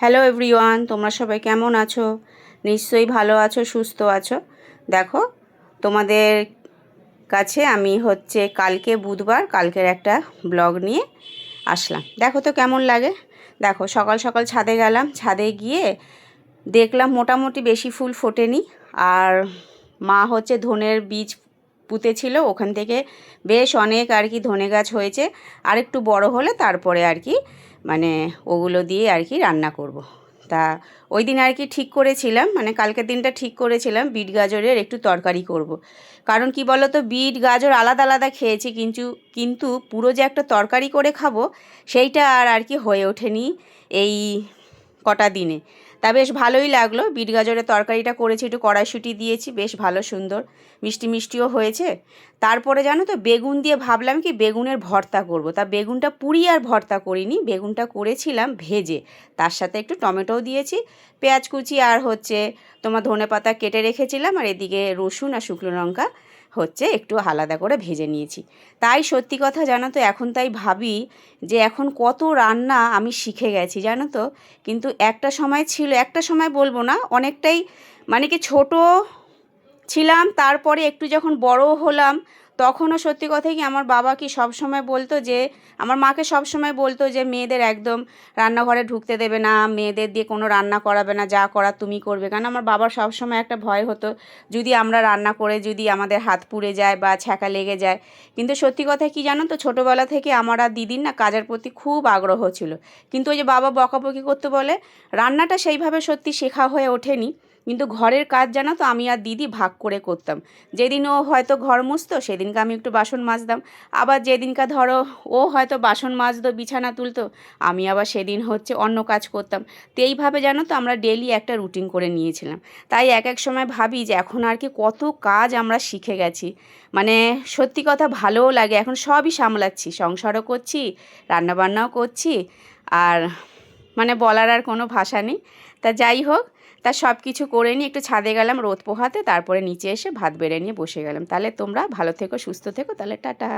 Hello everyone, তোমরা সবাই কেমন আছো? নিশ্চয়ই ভালো আছো, সুস্থ আছো। দেখো, তোমাদের কাছে আমি কালকে বুধবার, কালকের একটা ব্লগ নিয়ে আসলাম। দেখো তো কেমন লাগে। দেখো, সকাল সকাল ছাদে গেলাম, ছাদে গিয়ে দেখলাম মোটামুটি বেশি ফুল ফোটেনি। আর মা ধনের বীজ পুঁতেছিল, ওখান থেকে বেশ অনেক আর কি ধনে গাছ হয়েছে। আর একটু বড় হলে তারপরে আর কি মানে ওগুলো দিয়ে আর কি রান্না করব। তা ওই দিন আর কি ঠিক করেছিলাম, মানে কালকের দিনটা ঠিক করেছিলাম বিট গাজরের একটু তরকারি করব। কারণ কি বলো তো, বিট গাজর আলাদা আলাদা খেয়েছি, কিন্তু পুরো যে একটা তরকারি করে খাবো সেইটা আর কি হয়ে ওঠেনি এই কটা দিনে। তা বেশ ভালোই লাগলো। বিট গাজরের তরকারিটা করেছি, একটু কড়াইশুঁটি দিয়েছি, বেশ ভালো সুন্দর মিষ্টি মিষ্টিও হয়েছে। তারপরে জানো তো, বেগুন দিয়ে ভাবলাম কি বেগুনের ভর্তা করব। তা বেগুনটা পুড়িয়ে আর ভর্তা করিনি, বেগুনটা করেছিলাম ভেজে। তার সাথে একটু টমেটোও দিয়েছি, পেঁয়াজ কুচি আর তোমার ধনেপাতা কেটে রেখেছিলাম, আর এদিকে রসুন আর শুকনো লঙ্কা একটু আলাদা করে ভেজে নিয়েছি। তাই সত্যি কথা জানো তো, এখন তাই ভাবি যে এখন কত রান্না আমি শিখে গেছি জানো তো। কিন্তু একটা সময় ছিল, একটা সময় বলবো না, অনেকটাই মানে কি ছোট ছিলাম, তারপরে একটু যখন বড় হলাম তখনও সত্যি কথাই কি আমার বাবা কি সব সময় বলতো যে, আমার মাকে সব সময় বলতো যে মেয়েদের একদম রান্নাঘরে ঢুকতে দেবে না, মেয়েদের দিয়ে কোনো রান্না করাবে না, যা করার তুমি করবে। কারণ আমার বাবার সব সময় একটা ভয় হতো, যদি আমরা রান্না করে যদি আমাদের হাত পুড়ে যায় বা ছ্যাঁকা লেগে যায়। কিন্তু সত্যি কথা কি জানো তো, ছোটোবেলা থেকে আমার আর দিদির না কাজের প্রতি খুব আগ্রহ ছিল। কিন্তু ওই যে বাবা বকাবকি করতে বলে, রান্নাটা সেইভাবে সত্যি শেখা হয়ে ওঠেনি। কিন্তু ঘরের কাজ জানো তো আমি আর দিদি ভাগ করে করতাম। যেদিন ও হয়তো ঘর মুছতো সেদিনকে আমি একটু বাসন মাজতাম। আবার যেদিনকা ধরো ও হয়তো বাসন মাজতো, বিছানা তুলতো, আমি আবার সেদিন অন্য কাজ করতাম। তো এইভাবে জানো তো আমরা ডেইলি একটা রুটিন করে নিয়েছিলাম। তাই এক এক সময় ভাবি যে এখন আর কি কত কাজ আমরা শিখে গেছি। মানে সত্যি কথা ভালোও লাগে, এখন সবই সামলাচ্ছি, সংসারও করছি, রান্নাবান্নাও করছি। আর মানে বলার আর কোনো ভাষা নেই। তা যাই হোক, তা সব কিছু করে নিয়ে একটু ছাদে গেলাম রোদ পোহাতে, তারপরে নিচে এসে ভাত বেড়ে নিয়ে বসে গেলাম। তাহলে তোমরা ভালো থেকো, সুস্থ থেকো, তাহলে টাটা।